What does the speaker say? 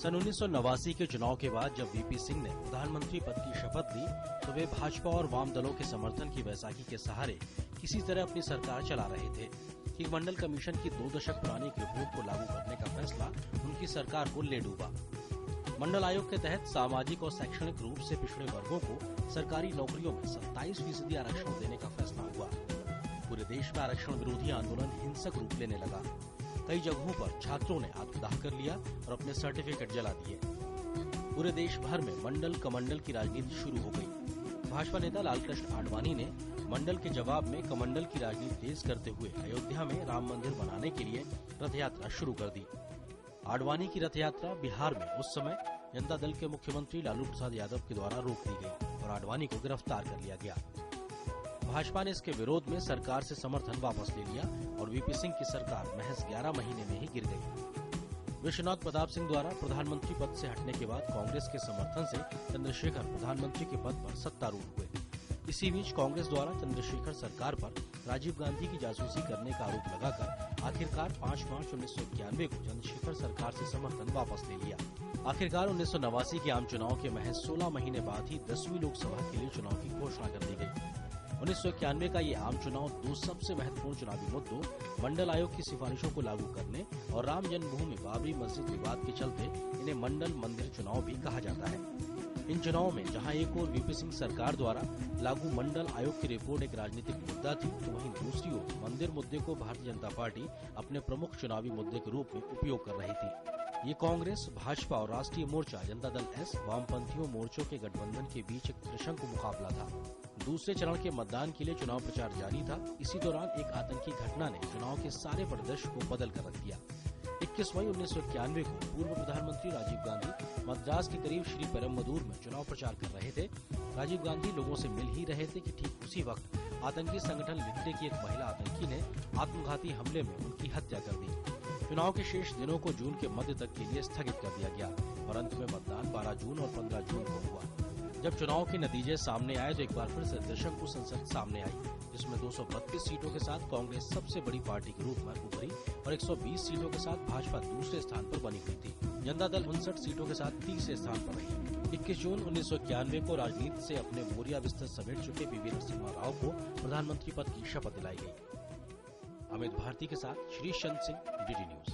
सन 1989 के चुनाव के बाद जब वीपी सिंह ने प्रधानमंत्री पद की शपथ ली तो वे भाजपा और वाम दलों के समर्थन की बैसाखी के सहारे किसी तरह अपनी सरकार चला रहे थे कि मंडल कमीशन की 2 दशक पुरानी एक रिपोर्ट को लागू करने का फैसला उनकी सरकार को ले डूबा। मंडल आयोग के तहत सामाजिक और शैक्षणिक रूप से पिछड़े वर्गों को सरकारी नौकरियों में 27% आरक्षण देने का फैसला हुआ। पूरे देश में आरक्षण विरोधी आंदोलन हिंसक रूप लेने लगा। कई जगहों पर छात्रों ने आत्मदाह कर लिया और अपने सर्टिफिकेट जला दिए। पूरे देश भर में मंडल कमंडल की राजनीति शुरू हो गई। भाजपा नेता लालकृष्ण आडवाणी ने मंडल के जवाब में कमंडल की राजनीति तेज करते हुए अयोध्या में राम मंदिर बनाने के लिए रथ यात्रा शुरू कर दी। आडवाणी की रथ यात्रा बिहार में उस समय जनता दल के मुख्यमंत्री लालू प्रसाद यादव के द्वारा रोक दी गई और आडवाणी को गिरफ्तार कर लिया गया। भाजपा ने इसके विरोध में सरकार से समर्थन वापस ले लिया और वीपी सिंह की सरकार महज 11 महीने में ही गिर गई। विश्वनाथ प्रताप सिंह द्वारा प्रधानमंत्री पद से हटने के बाद कांग्रेस के समर्थन से चंद्रशेखर प्रधानमंत्री के पद पर सत्तारूढ़ हुए। इसी बीच कांग्रेस द्वारा चंद्रशेखर सरकार पर राजीव गांधी की जासूसी करने का आरोप लगाकर आखिरकार 5 मार्च 1991 को चंद्रशेखर सरकार से समर्थन वापस ले लिया। आखिरकार 1989 के आम चुनाव के महज 16 महीने बाद ही 10वीं लोकसभा के लिए चुनाव की घोषणा कर दी गई। 1991 का ये आम चुनाव 2 सबसे महत्वपूर्ण चुनावी मुद्दों मंडल आयोग की सिफारिशों को लागू करने और राम जन्मभूमि बाबरी मस्जिद विवाद के चलते इन्हें मंडल मंदिर चुनाव भी कहा जाता है। इन चुनावों में जहां एक ओर वीपी सिंह सरकार द्वारा लागू मंडल आयोग की रिपोर्ट एक राजनीतिक मुद्दा थी तो वहीं दूसरी ओर मंदिर मुद्दे को भारतीय जनता पार्टी अपने प्रमुख चुनावी मुद्दे के रूप में उपयोग कर रही थी। ये कांग्रेस, भाजपा और राष्ट्रीय मोर्चा जनता दल एस वामपंथियों मोर्चों के गठबंधन के बीच एक त्रिशंकु मुकाबला था। दूसरे चरण के मतदान के लिए चुनाव प्रचार जारी था। इसी दौरान एक आतंकी घटना ने चुनाव के सारे परिदृश्य को बदल कर रख दिया। 21 मई 1991 को पूर्व प्रधानमंत्री राजीव गांधी मद्रास के करीब श्री पेरम्बदूर में चुनाव प्रचार कर रहे थे। राजीव गांधी लोगों से मिल ही रहे थे कि ठीक उसी वक्त आतंकी संगठन लिट्टे की एक महिला आतंकी ने आत्मघाती हमले में उनकी हत्या कर दी। चुनाव के शेष दिनों को जून के मध्य तक के लिए स्थगित कर दिया गया और अंत में मतदान 12 जून और 15 जून को हुआ। जब चुनाव के नतीजे सामने आए तो एक बार फिर से त्रिशंकु संसद सामने आई, जिसमें 232 सीटों के साथ कांग्रेस सबसे बड़ी पार्टी के रूप में उभरी और 120 सीटों के साथ भाजपा दूसरे स्थान पर बनी हुई थी। जनता दल 59 सीटों के साथ तीसरे स्थान पर रही। 21 जून 1991 को राजनीति से अपने बोरिया बिस्तर समेट चुके पीवी नरसिम्हा राव को प्रधानमंत्री पद की शपथ दिलाई गई। अमित भारती के साथ श्री चंद सिंह, डीडी न्यूज।